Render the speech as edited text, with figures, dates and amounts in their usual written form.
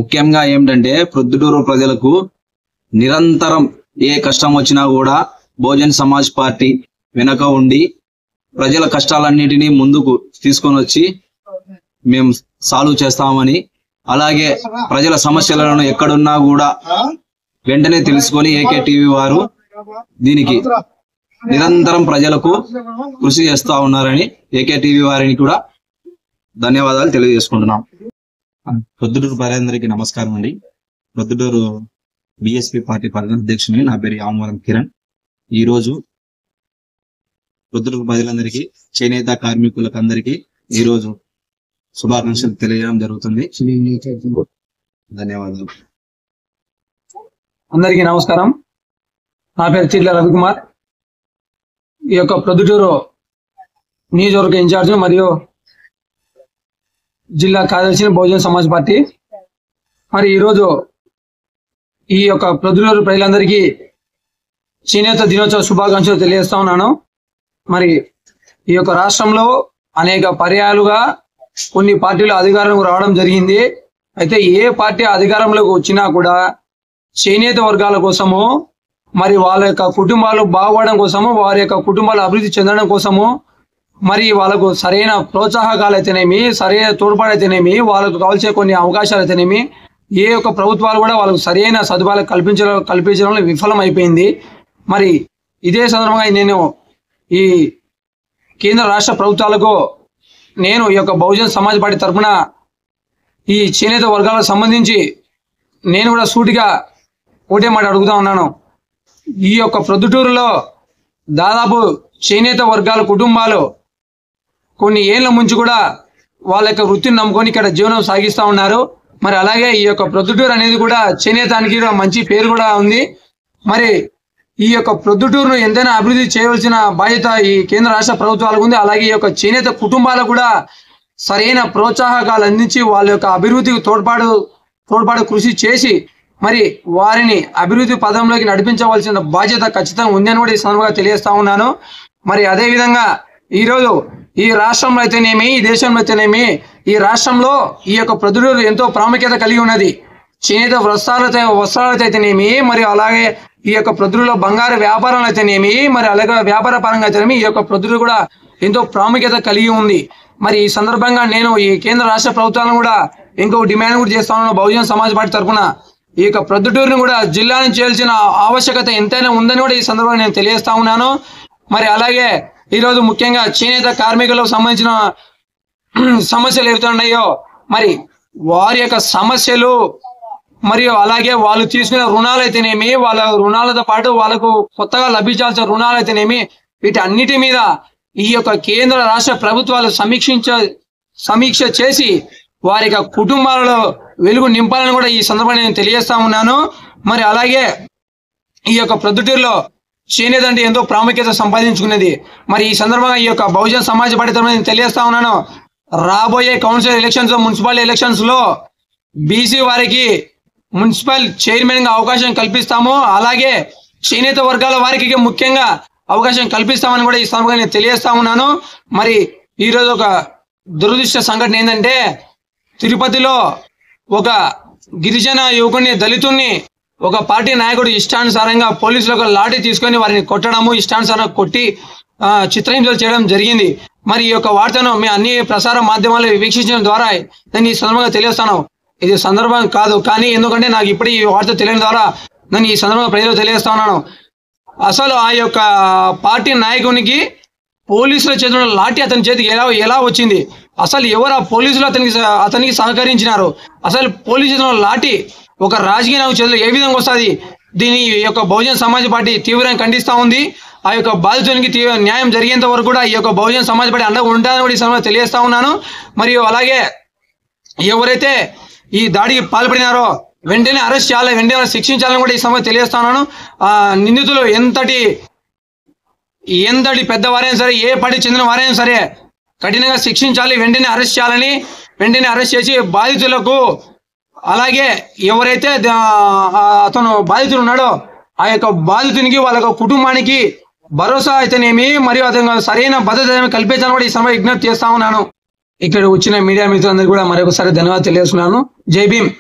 ముఖ్యంగా ఏమిటంటే ప్రొద్దుటూరు ప్రజలకు నిరంతరం ఏ కష్టం వచ్చినా కూడా బహుజన్ సమాజ్ పార్టీ వెనక ఉండి ప్రజల కష్టాలన్నిటినీ ముందుకు తీసుకొని వచ్చి మేము సాల్వ్ చేస్తామని, అలాగే ప్రజల సమస్యలను ఎక్కడున్నా కూడా వెంటనే తెలుసుకొని ఏకే టీవీ వారు దీనికి నిరంతరం ప్రజలకు కృషి చేస్తా ఉన్నారని ఏకే టీవీ వారిని కూడా ధన్యవాదాలు తెలియజేసుకుంటున్నాం. ప్రొద్దుటూరు ప్రజలందరికీ నమస్కారం అండి. ప్రొద్దుటూరు బిఎస్పీ పార్టీ ప్రధాన అధ్యక్షుని, నా పేరు యామవరం కిరణ్. ఈరోజు ప్రొద్దుటూరు ప్రజలందరికీ, చేనేత కార్మికులకు అందరికీ ఈరోజు శుభాకాంక్షలు తెలియజేయడం జరుగుతుంది. ధన్యవాదాలు. అందరికీ నమస్కారం. నా పేరు చిట్ల రవికుమార్. ఈ యొక్క ప్రొద్దుటూరు నియోజకవర్గ ఇన్ఛార్జ్ మరియు జిల్లా కార్యదర్శి బహుజన్ సమాజ్ పార్టీ. మరి ఈరోజు ఈ యొక్క ప్రొద్దుటూరు ప్రజలందరికీ చేనేత దినోత్సవ శుభాకాంక్షలు తెలియజేస్తా ఉన్నాను. మరి ఈ యొక్క రాష్ట్రంలో అనేక పర్యాయాలుగా కొన్ని పార్టీలు అధికారంలోకి రావడం జరిగింది. అయితే ఏ పార్టీ అధికారంలోకి వచ్చినా కూడా చేనేత వర్గాల కోసము, మరి వాళ్ళ యొక్క కుటుంబాలు బాగుపడడం కోసము, వారి యొక్క కుటుంబాలు అభివృద్ధి చెందడం కోసము, మరి వాళ్ళకు సరైన ప్రోత్సాహకాలు అయితేనేమి, సరైన తోడ్పాటు అయితేనేమి, వాళ్ళకు కావాల్సిన కొన్ని అవకాశాలు అయితేనేమి, ఏ యొక్క ప్రభుత్వాలు కూడా వాళ్ళకు సరైన సదుపాయాలు కల్పించడంలో విఫలం అయిపోయింది. మరి ఇదే సందర్భంగా నేను ఈ కేంద్ర రాష్ట్ర ప్రభుత్వాలకు నేను ఈ యొక్క బహుజన్ సమాజ్ పార్టీ తరఫున ఈ చేనేత వర్గాలకు సంబంధించి నేను కూడా సూటిగా ఒకటే మాట అడుగుతా ఉన్నాను. ఈ యొక్క ప్రొద్దుటూరులో దాదాపు చేనేత వర్గాల కుటుంబాలు కొన్ని ఏళ్ల ముంచి కూడా వాళ్ళ యొక్క వృత్తిని నమ్ముకొని ఇక్కడ జీవనం సాగిస్తూ ఉన్నారు. మరి అలాగే ఈ యొక్క ప్రొద్దుటూరు అనేది కూడా చేనేతానికి మంచి పేరు కూడా ఉంది. మరి ఈ యొక్క ప్రొద్దుటూరును ఎంతైనా అభివృద్ధి చేయవలసిన బాధ్యత ఈ కేంద్ర రాష్ట్ర ప్రభుత్వాలకు ఉంది. అలాగే ఈ యొక్క చేనేత కుటుంబాలకు కూడా సరైన ప్రోత్సాహకాలు అందించి వాళ్ళ యొక్క అభివృద్ధికి తోడ్పాటు కృషి చేసి మరి వారిని అభివృద్ధి పదంలోకి నడిపించవలసిన బాధ్యత ఖచ్చితంగా ఉందని కూడా ఈ సందర్భంగా తెలియజేస్తా ఉన్నాను. మరి అదేవిధంగా ఈరోజు ఈ రాష్ట్రంలో అయితేనేమి, ఈ దేశంలో అయితేనేమి, ఈ రాష్ట్రంలో ఈ యొక్క ప్రొద్దుటూరు ఎంతో ప్రాముఖ్యత కలిగి ఉన్నది. చేనేత వస్త్రాలతో అయితేనేమి, మరి అలాగే ఈ యొక్క ప్రొద్దుటూరులో బంగారు వ్యాపారాలు అయితేనేమి, మరి అలాగే వ్యాపార పరంగా అయితేనేమి, ఈ యొక్క ప్రొద్దుటూరు కూడా ఎంతో ప్రాముఖ్యత కలిగి ఉంది. మరి ఈ సందర్భంగా నేను ఈ కేంద్ర రాష్ట్ర ప్రభుత్వాలను కూడా ఇంకొక డిమాండ్ కూడా చేస్తా ఉన్నాను. బహుజన్ సమాజ్ పార్టీ తరఫున ఈ యొక్క ప్రొద్దుటూరుని కూడా జిల్లాను చేయాల్సిన ఆవశ్యకత ఎంతైనా ఉందని కూడా ఈ సందర్భంగా నేను తెలియజేస్తా ఉన్నాను. మరి అలాగే ఈరోజు ముఖ్యంగా చేనేత కార్మికులకు సంబంధించిన సమస్యలు ఏవైతున్నాయో మరి వారి యొక్క సమస్యలు, మరియు అలాగే వాళ్ళు తీసుకునే రుణాలు అయితేనేమి, వాళ్ళ రుణాలతో పాటు వాళ్ళకు కొత్తగా లభించాల్సిన రుణాలు అయితేనేమి, వీటి అన్నిటి మీద ఈ యొక్క కేంద్ర రాష్ట్ర ప్రభుత్వాలు సమీక్ష చేసి వారి యొక్క కుటుంబాలలో వెలుగు నింపాలని కూడా ఈ సందర్భంగా నేను తెలియజేస్తా ఉన్నాను. మరి అలాగే ఈ యొక్క ప్రొద్దుటూరులో చేనేత అంటే ఎంతో ప్రాముఖ్యత సంపాదించుకున్నది. మరి ఈ సందర్భంగా ఈ యొక్క బహుజన్ సమాజ్ పార్టీ తరఫున నేను తెలియజేస్తా ఉన్నాను. రాబోయే కౌన్సిల్ ఎలక్షన్స్, మున్సిపల్ ఎలక్షన్స్ లో బీసీ వారికి మున్సిపల్ చైర్మన్ గా అవకాశం కల్పిస్తాము. అలాగే చేనేత వర్గాల వారికి ముఖ్యంగా అవకాశం కల్పిస్తామని కూడా ఈ సందర్భంగా నేను తెలియజేస్తా ఉన్నాను. మరి ఈరోజు ఒక దురదృష్ట సంఘటన ఏంటంటే, తిరుపతిలో ఒక గిరిజన యువకుని, దళితుణ్ణి ఒక పార్టీ నాయకుడు ఇష్టానుసారంగా పోలీసులకు లాఠీ తీసుకొని వారిని కొట్టడము, ఇష్టానుసారంగా కొట్టి చిత్రహింసలు చేయడం జరిగింది. మరి ఈ యొక్క వార్తను మీ అన్ని ప్రసార మాధ్యమాలు వీక్షించడం ద్వారా నేను ఈ సందర్భంగా తెలియజేస్తాను. ఇది సందర్భం కాదు, కానీ ఎందుకంటే నాకు ఇప్పుడు ఈ వార్త తెలియడం ద్వారా నేను ఈ సందర్భంగా ప్రజలు తెలియజేస్తా ఉన్నాను. అసలు ఆ యొక్క పార్టీ నాయకునికి పోలీసుల చేతిలో లాఠీ అతని చేతికి ఎలా వచ్చింది? అసలు ఎవరు ఆ పోలీసులు అతనికి సహకరించినారు? అసలు పోలీసు చేతిలో లాఠీ ఒక రాజకీయ నాయకుడి చేతిలో ఏ విధంగా వస్తుంది? దీని యొక్క బహుజన్ సమాజ్ పార్టీ తీవ్రంగా ఖండిస్తూ ఉంది. ఆ యొక్క బాధితునికి న్యాయం జరిగేంత వరకు కూడా ఈ యొక్క బహుజన్ సమాజ్ పార్టీ అండగా ఉంటుందని కూడా ఈ సమయంలో తెలియజేస్తా ఉన్నాను. మరియు అలాగే ఎవరైతే ఈ దాడికి పాల్పడినారో వెంటనే అరెస్ట్ చేయాలి, వెంటనే శిక్షించాలని కూడా ఈ సమయంలో తెలియజేస్తా ఉన్నాను. నిందితులు ఎంతటి పెద్దవారైనా సరే, ఏ పార్టీ చెందిన వారైనా సరే కఠినంగా శిక్షించాలి, వెంటనే అరెస్ట్ చేయాలని, వెంటనే అరెస్ట్ చేసి బాధితులకు, అలాగే ఎవరైతే అతను బాధితుడు ఉన్నాడో ఆ యొక్క బాధితునికి, వాళ్ళ కుటుంబానికి భరోసా అయితేనేమి, మరియు అతను సరైన భద్రత కల్పించాలని కూడా ఈ సమయం విజ్ఞప్తి చేస్తా ఉన్నాను. ఇక్కడ వచ్చిన మీడియా మిత్రులందరికీ కూడా మరొకసారి ధన్యవాదాలు తెలియజేస్తున్నాను. జై భీమ్.